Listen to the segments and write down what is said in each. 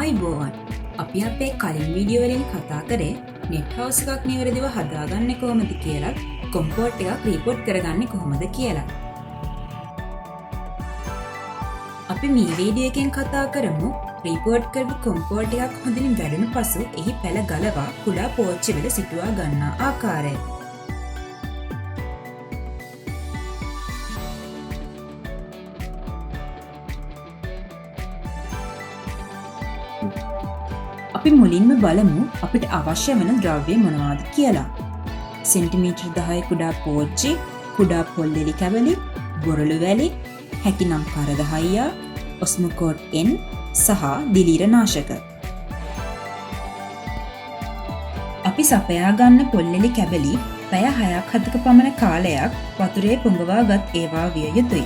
ආයිබෝවන් අපි අපේ කලින් වීඩියෝ වලින් කතා කරේ නෙට් හවුස් එකක් නිවැරදිව හදාගන්නේ කොහොමද කියලා, කොම්පෝට් එකක් රිපෝට් කරගන්නේ කොහොමද කියලා. අපි මේ වීඩියෝ එකෙන් කතා කරමු රිපෝට් කරපු කොම්පෝට් එකක් හොඳින් වැඩුණු පසු එහි පැල ගලවා කුඩා පෝච්චි වල සිටුවා ගන්නා ආකාරය. අපි මුලින්ම බලමු අපිට අවශ්‍ය වන ද්‍රව්‍ය මොනවාද කියලා. සෙන්ටිමීටර් 10 කුඩා පෝච්චි, කුඩා පොල්ලෙලි කැබලි, බොරළු වැලි, හැකිනම් කරදහයියා, ඔස්මෝකෝට් N සහ දිලීර නාශක. අපි සපයා ගන්න පොල්ලෙලි කැබලි පැය 6-7ක පමණ කාලයක් වතුරේ පොඟවාගත් ඒවා විය යුතුයි.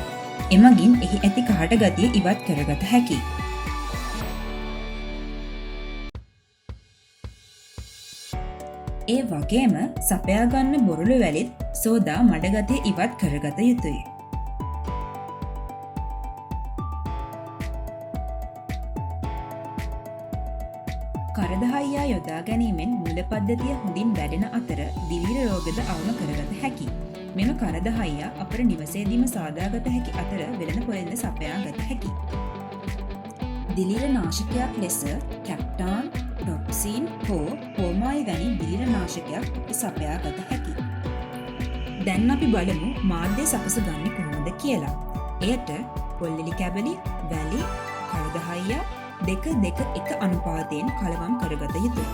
එමගින් එහි ඇති කහට ගතිය ඉවත් කරගත හැකියි. ඒ වගේම සපයා ගන්න බොරළු වැලිත් සෝදා මඩගතිය ඉවත් කරගත යුතුයි. කරදහයියා යොදා ගැනීමෙන් මුල පද්ධතිය හොඳින් වැඩෙන අතර දිලීර රෝගද අවම කරගත හැකි. මෙම කරදහයියා අපට නිවසේදීම සාදාගත හැකි අතර වෙළඳ පොලෙන්ද සපයා ගත හැකි. දිලීර නාශකයක් ලෙස කැප්ටාන්, ටොක්සින් හෝ හෝමායි වැනි දිලීර නාශකයක් සපයා ගත හැකි. දැන් අපි බලමු මාධ්‍ය සකස ගන්නේ කොහොමද කියලා. එයට පොල්ලෙලි කැබලි, වැලි, කරදහයියා 2:1 අනුපාතයෙන් කලවම් කරගත යුතුයි.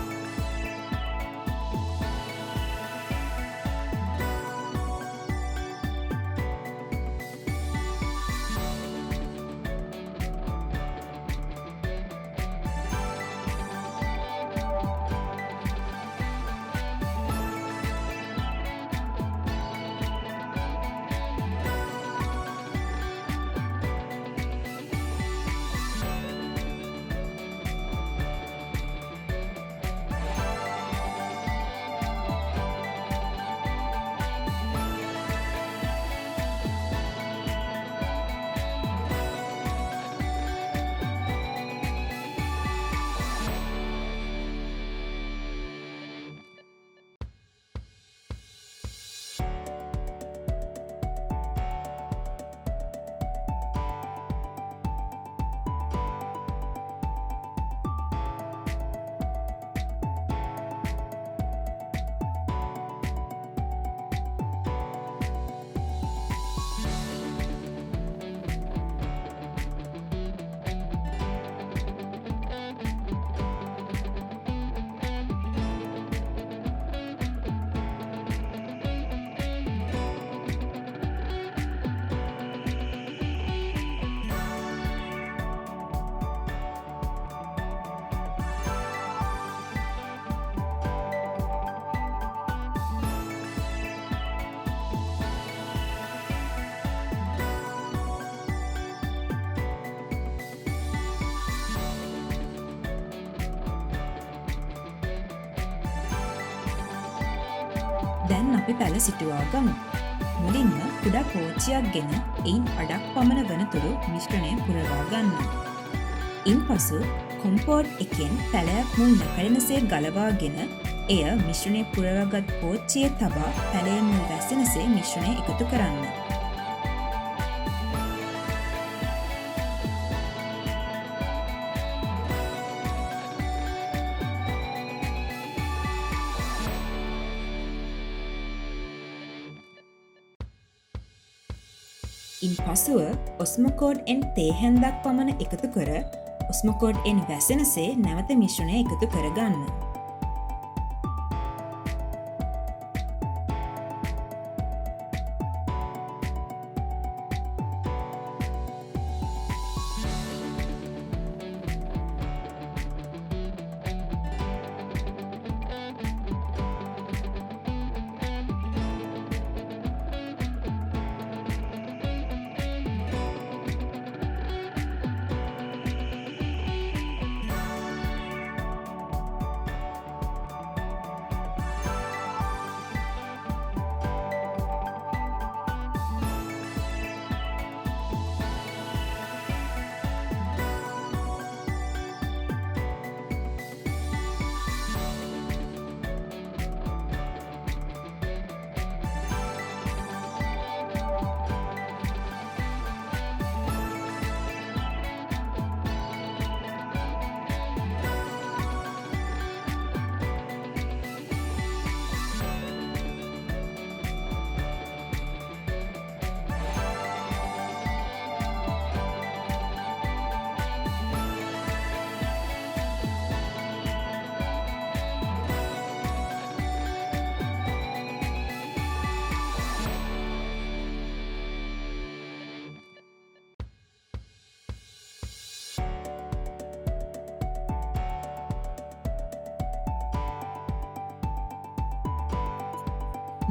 දැන් අපි පැල සිටුවා ගමු. මුලින්ම කුඩා පෝච්චියක් ගෙන එයින් අඩක් පමණ වනතුරු මිශ්‍රණය පුරවා ගන්න. ඉන්පසු කොම්පෝට් එකෙන් පැලයක් මුල් නොකැඩෙනසේ ගලවාගෙන එය මිශ්‍රණය පුරවාගත් පෝච්චියේ තබා පැලය මුල් වැස්සෙනසේ මිශ්‍රණය එකතු කරන්න. ඉන්පසුව ඔස්මෝකෝට් N තේ හැන්දක් පමණ එකතු කර ඔස්මෝකෝට් N වැසෙනසේ නැවත මිශ්‍රණය එකතු කරගන්න.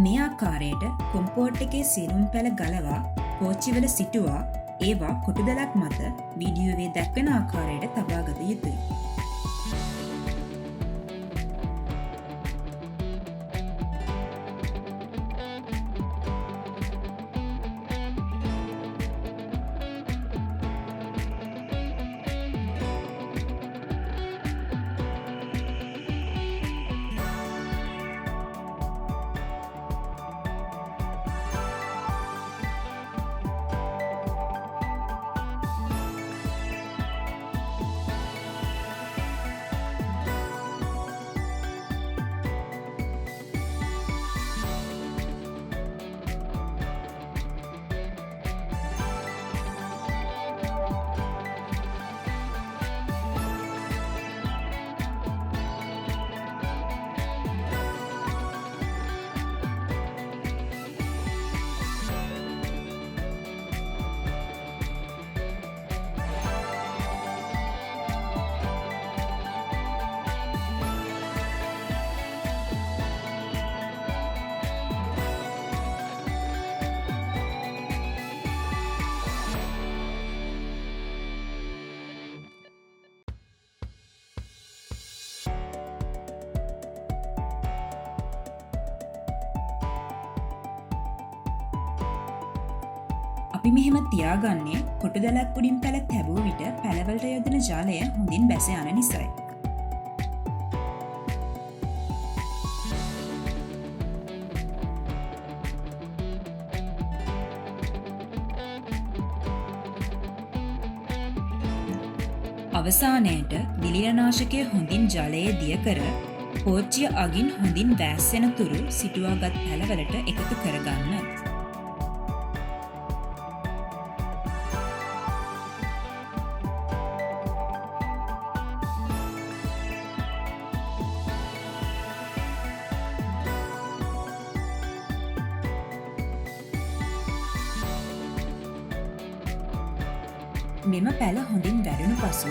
මේ ආකාරයට කොම්පෝට් එකේ සියලුම පැල ගලවා පෝච්චිවල සිටුවා ඒවා කොටුදලක් මත වීඩියෝවේ දැක්වෙන ආකාරයට තබාගත යුතුයි. අපි මෙහෙම තියාගන්නේ කොටුදලක් උඩින් පැල තැබූ විට පැලවලට යොදන ජලය හොඳින් බැස යන නිසායි. අවසානයට දිලිරනාශකය හොඳින් ජලයේ දිය කර පෝච්චිය අගින් හොඳින් වැස්සෙන තුරු සිටුවාගත් පැලවලට එකතු කරගන්න. මෙම පැල හොඳින් වැඩුණු පසු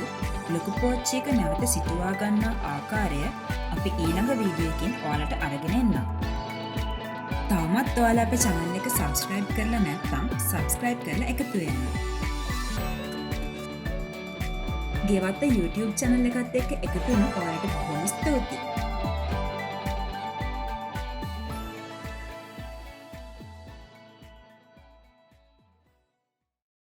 ලොකු පෝච්චියක නැවත සිටුවා ගන්නා ආකාරය අපි ඊළඟ වීඩියෝකින් ඔයාලට අරගෙන එන්නම්. තවමත් ඔයාලා අපේ channel එක subscribe කරලා නැත්නම් subscribe කරලා එකතු වෙන්න. ගෙවත්ත YouTube channel එකත් එක්ක එකතු වෙන ඔයාලට බොහොම ස්තුතියි.